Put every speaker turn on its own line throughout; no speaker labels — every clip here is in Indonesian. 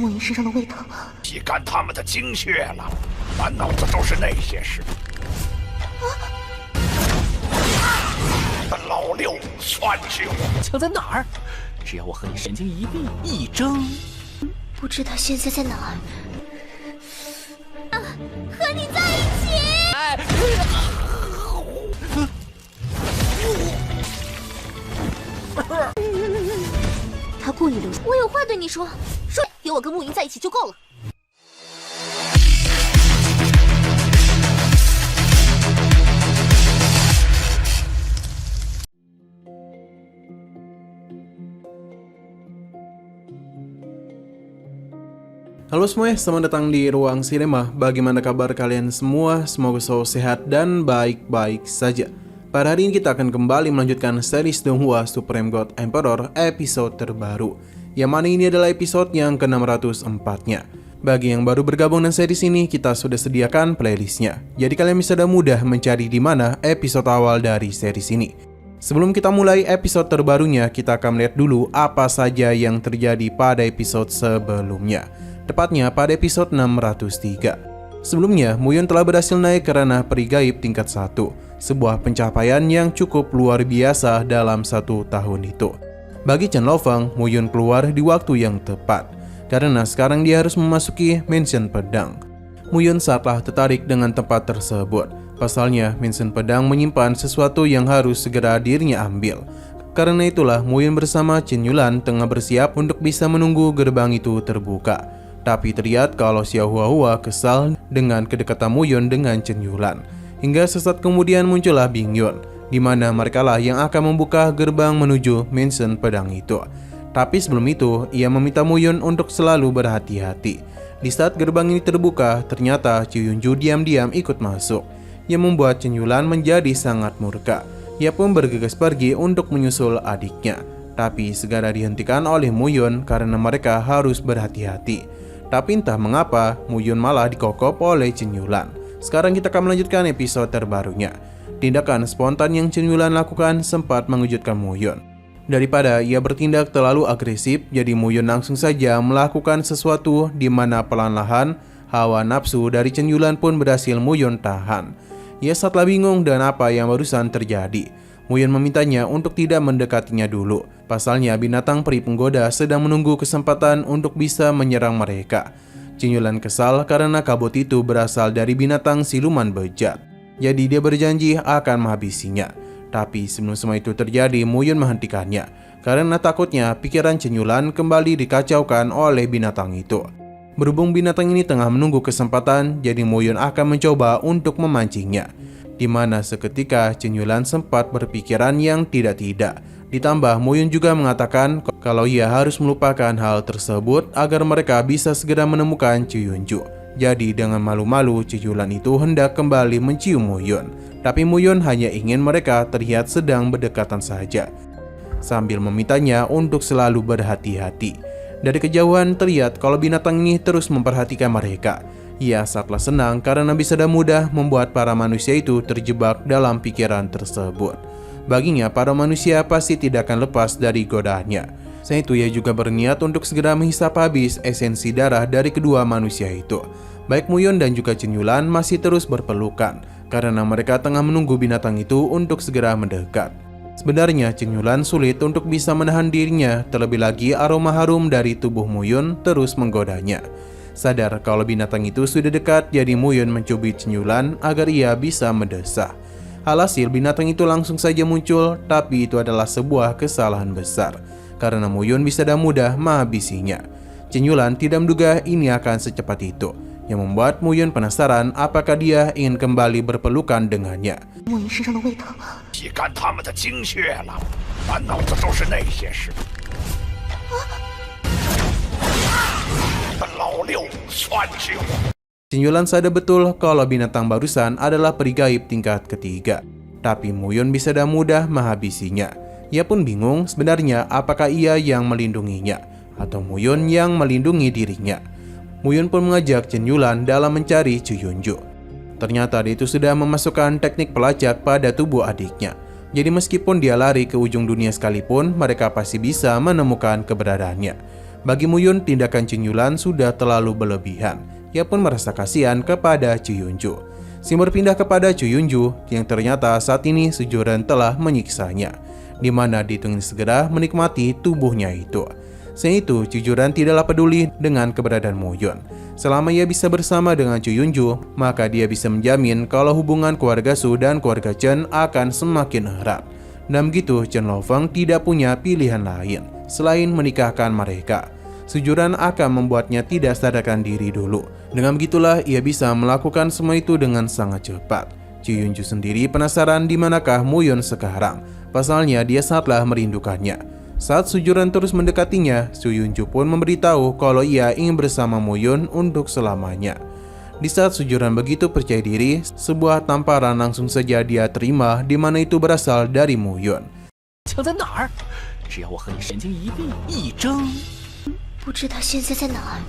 莫云身上的味道。
吸干他们的精血了，满脑子都是那些事。老六算计我，
枪在哪儿？只要我和你神经一闭一睁，
不知他现在在哪儿。和你在一起。
哎，
他故意留下。我有话对你说，有我跟慕云在一起就够了。
Halo semuanya, selamat datang di Ruang Sinema. Bagaimana kabar kalian semua? Semoga selalu sehat dan baik-baik saja. Pada hari ini kita akan kembali melanjutkan series Donghua Supreme God Emperor episode terbaru, yang mana ini adalah episode yang ke-604-nya. Bagi yang baru bergabung dengan series ini, kita sudah sediakan playlistnya, jadi kalian bisa mudah mencari di mana episode awal dari series ini. Sebelum kita mulai episode terbarunya, kita akan melihat dulu apa saja yang terjadi pada episode sebelumnya. Tepatnya pada episode 603. Sebelumnya, Muyun telah berhasil naik ke ranah peri gaib tingkat 1, sebuah pencapaian yang cukup luar biasa dalam 1 tahun itu. Bagi Chen Lofeng, Muyun keluar di waktu yang tepat, karena sekarang dia harus memasuki Mansion Pedang. Muyun sangatlah tertarik dengan tempat tersebut. Pasalnya, Mansion Pedang menyimpan sesuatu yang harus segera dirinya ambil. Karena itulah, Muyun bersama Chen Yulan tengah bersiap untuk bisa menunggu gerbang itu terbuka. Tapi terlihat kalau Xiao Huahua kesal dengan kedekatan Muyun dengan Chen Yulan. Hingga sesaat kemudian muncullah Bing Yun, di mana mereka lah yang akan membuka gerbang menuju Mansion Pedang itu. Tapi sebelum itu, ia meminta Muyun untuk selalu berhati-hati. Di saat gerbang ini terbuka, ternyata Qiu Yunju diam-diam ikut masuk, yang membuat Chen Yulan menjadi sangat murka. Ia pun bergegas pergi untuk menyusul adiknya, tapi segera dihentikan oleh Muyun karena mereka harus berhati-hati. Tapi entah mengapa, Muyun malah dikokop oleh Chen Yulan. Sekarang kita akan melanjutkan episode terbarunya. Tindakan spontan yang Chen Yulan lakukan sempat mengejutkan Muyun. Daripada ia bertindak terlalu agresif, jadi Muyun langsung saja melakukan sesuatu di mana perlahan-lahan hawa nafsu dari Chen Yulan pun berhasil Muyun tahan. Ia sangatlah bingung dengan apa yang barusan terjadi. Muyun memintanya untuk tidak mendekatinya dulu. Pasalnya binatang peri penggoda sedang menunggu kesempatan untuk bisa menyerang mereka. Chen Yulan kesal karena kabut itu berasal dari binatang siluman bejat. Jadi dia berjanji akan menghabisinya. Tapi sebelum semua itu terjadi, Muyun menghentikannya karena takutnya pikiran Chen Yulan kembali dikacaukan oleh binatang itu. Berhubung binatang ini tengah menunggu kesempatan, jadi Muyun akan mencoba untuk memancingnya. Di mana seketika Chen Yulan sempat berpikiran yang tidak-tidak. Ditambah Muyun juga mengatakan kalau ia harus melupakan hal tersebut agar mereka bisa segera menemukan Qiu Yunju. Jadi dengan malu-malu Chen Yulan itu hendak kembali mencium Muyun. Tapi Muyun hanya ingin mereka terlihat sedang berdekatan saja, sambil memintanya untuk selalu berhati-hati. Dari kejauhan terlihat kalau binatang ini terus memperhatikan mereka. Ia sangatlah senang karena bisa dan mudah membuat para manusia itu terjebak dalam pikiran tersebut. Baginya, para manusia pasti tidak akan lepas dari godaannya. Selain itu, ia juga berniat untuk segera menghisap habis esensi darah dari kedua manusia itu. Baik Muyun dan juga Chen Yulan masih terus berpelukan, karena mereka tengah menunggu binatang itu untuk segera mendekat. Sebenarnya, Chen Yulan sulit untuk bisa menahan dirinya, terlebih lagi aroma harum dari tubuh Muyun terus menggodanya. Sadar kalau binatang itu sudah dekat, jadi Muyun mencubit Chen Yulan agar ia bisa mendesak. Alhasil binatang itu langsung saja muncul, tapi itu adalah sebuah kesalahan besar, karena Muyun bisa dan mudah menghabisinya. Chen Yulan tidak menduga ini akan secepat itu, yang membuat Muyun penasaran apakah dia ingin kembali berpelukan dengannya.
莫云身上的味道。
吸干他们的精血了，满脑子都是那些事。老六算计我。
Chen Yulan sadar betul kalau binatang barusan adalah peri gaib tingkat ketiga, tapi Muyun bisa dan mudah menghabisinya. Ia pun bingung sebenarnya apakah ia yang melindunginya atau Muyun yang melindungi dirinya. Muyun pun mengajak Chen Yulan dalam mencari Qiu Yunju. Ternyata dia itu sudah memasukkan teknik pelacak pada tubuh adiknya. Jadi meskipun dia lari ke ujung dunia sekalipun, mereka pasti bisa menemukan keberadaannya. Bagi Muyun, tindakan Chen Yulan sudah terlalu berlebihan. Ia pun merasa kasihan kepada Chu Yunju. Sim berpindah kepada Chu Yunju yang ternyata saat ini Sujuran telah menyiksanya, di mana dia ingin segera menikmati tubuhnya itu. Selain itu, Sujuran tidaklah peduli dengan keberadaan Muyun. Selama ia bisa bersama dengan Chu Yunju, maka dia bisa menjamin kalau hubungan keluarga Su dan keluarga Chen akan semakin erat. Dan begitu, Chen Lofeng tidak punya pilihan lain selain menikahkan mereka. Sujuran akan membuatnya tidak sadarkan diri dulu. Dengan begitulah ia bisa melakukan semua itu dengan sangat cepat. Chu Yunju sendiri penasaran di manakah Muyun sekarang. Pasalnya dia sangatlah merindukannya. Saat Sujuran terus mendekatinya, Chu Yunju pun memberitahu kalau ia ingin bersama Muyun untuk selamanya. Di saat Sujuran begitu percaya diri, sebuah tamparan langsung saja dia terima, di mana itu berasal dari Muyun.
枪在哪儿？只要我和你神经一闭一睁，
不知道现在在哪儿。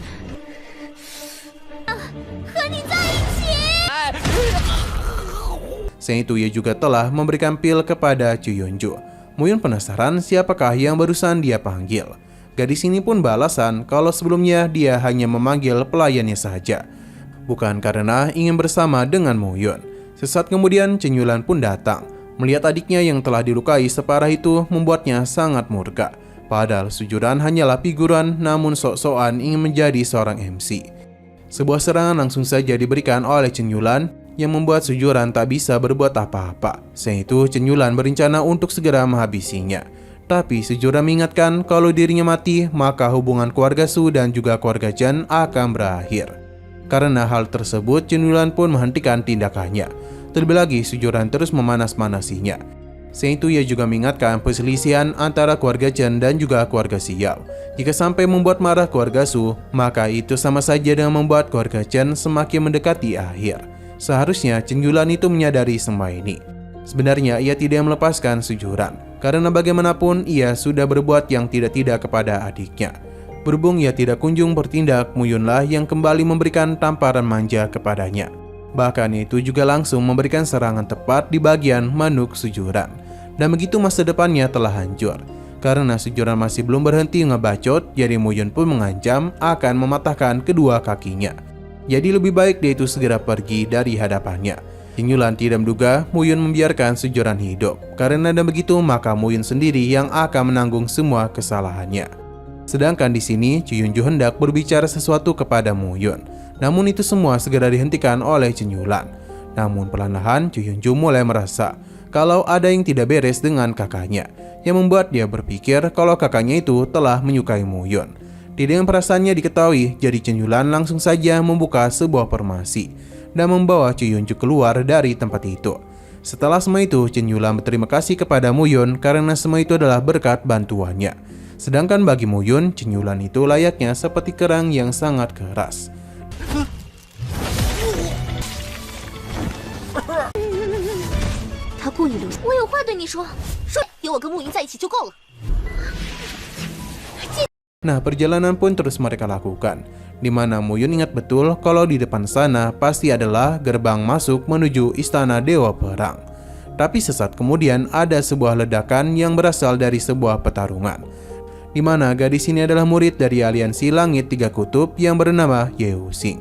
和你在一起。
Selain itu ia juga telah memberikan pil kepada Chu Yunju. Muyun penasaran siapakah yang barusan dia panggil. Gadis ini pun beralasan kalau sebelumnya dia hanya memanggil pelayannya saja, bukan karena ingin bersama dengan Muyun. Sesaat kemudian Chen Yulan pun datang. Melihat adiknya yang telah dilukai separah itu membuatnya sangat murka. Padahal Sujuran hanyalah figuran, namun sok-sokan ingin menjadi seorang MC. Sebuah serangan langsung saja diberikan oleh Chen Yulan yang membuat Sujuran tak bisa berbuat apa-apa. Selain itu, Chen Yulan berencana untuk segera menghabisinya. Tapi Sujuran mengingatkan kalau dirinya mati, maka hubungan keluarga Su dan juga keluarga Chen akan berakhir. Karena hal tersebut, Chen Yulan pun menghentikan tindakannya. Terlebih lagi, Sujuran terus memanas-manasinya. Selain itu, ia juga mengingatkan perselisihan antara keluarga Chen dan juga keluarga Xiao. Jika sampai membuat marah keluarga Su, maka itu sama saja dengan membuat keluarga Chen semakin mendekati akhir. Seharusnya Chen Yulan itu menyadari semua ini. Sebenarnya ia tidak melepaskan Sujuran, karena bagaimanapun ia sudah berbuat yang tidak-tidak kepada adiknya. Berhubung ia tidak kunjung bertindak, Muyunlah yang kembali memberikan tamparan manja kepadanya. Bahkan itu juga langsung memberikan serangan tepat di bagian manuk Sujuran. Dan begitu masa depannya telah hancur. Karena Sujuran masih belum berhenti ngebacot, jadi Muyun pun mengancam akan mematahkan kedua kakinya. Jadi lebih baik dia itu segera pergi dari hadapannya. Chen Yulan tidak menduga Muyun membiarkan Sujuran hidup. Karena dan begitu maka Muyun sendiri yang akan menanggung semua kesalahannya. Sedangkan di sini Chu Yunju hendak berbicara sesuatu kepada Muyun. Namun itu semua segera dihentikan oleh Chen Yulan. Namun perlahan-lahan Chu Yunju mulai merasa kalau ada yang tidak beres dengan kakaknya, yang membuat dia berpikir kalau kakaknya itu telah menyukai Muyun. Tidak dengan perasaannya diketahui, jadi Chen Yulan langsung saja membuka sebuah farmasi dan membawa Chu Yunju keluar dari tempat itu. Setelah semua itu, Chen Yulan berterima kasih kepada Muyun karena semua itu adalah berkat bantuannya. Sedangkan bagi Muyun, Chen Yulan itu layaknya seperti kerang yang sangat keras.
他故意留下，我有话对你说，有我跟慕云在一起就够了。
Nah, perjalanan pun terus mereka lakukan, di mana Muyun ingat betul kalau di depan sana pasti adalah gerbang masuk menuju istana Dewa Perang. Tapi sesaat kemudian ada sebuah ledakan yang berasal dari sebuah pertarungan, di mana gadis ini adalah murid dari aliansi Langit Tiga Kutub yang bernama Ye Wuxing.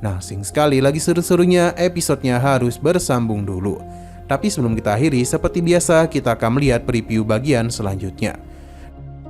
Nah, sing sekali lagi seru-serunya, episodenya harus bersambung dulu. Tapi sebelum kita akhiri, seperti biasa kita akan melihat preview bagian selanjutnya.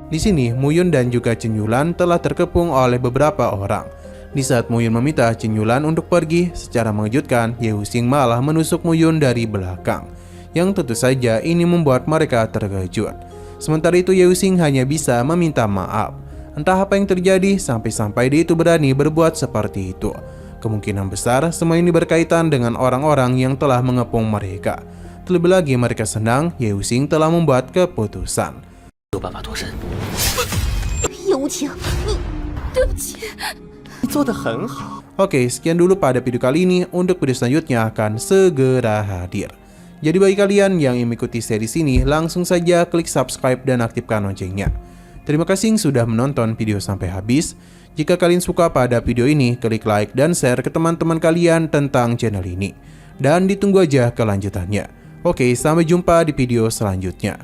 Di sini, Muyun dan juga Chen Yulan telah terkepung oleh beberapa orang. Di saat Muyun meminta Chen Yulan untuk pergi, secara mengejutkan, Ye Wuxing malah menusuk Muyun dari belakang. Yang tentu saja ini membuat mereka terkejut. Sementara itu, Ye Wuxing hanya bisa meminta maaf. Entah apa yang terjadi sampai-sampai dia itu berani berbuat seperti itu. Kemungkinan besar semua ini berkaitan dengan orang-orang yang telah mengepung mereka. Terlebih lagi mereka senang Ye Wuxing telah membuat keputusan.
有办法脱身。
叶无情，你对不起。
你做得很好。
Oke, sekian dulu pada video kali ini. Untuk video selanjutnya akan segera hadir. Jadi bagi kalian yang ingin mengikuti series ini, langsung saja klik subscribe dan aktifkan loncengnya. Terima kasih sudah menonton video sampai habis. Jika kalian suka pada video ini, klik like dan share ke teman-teman kalian tentang channel ini. Dan ditunggu aja kelanjutannya. Oke, sampai jumpa di video selanjutnya.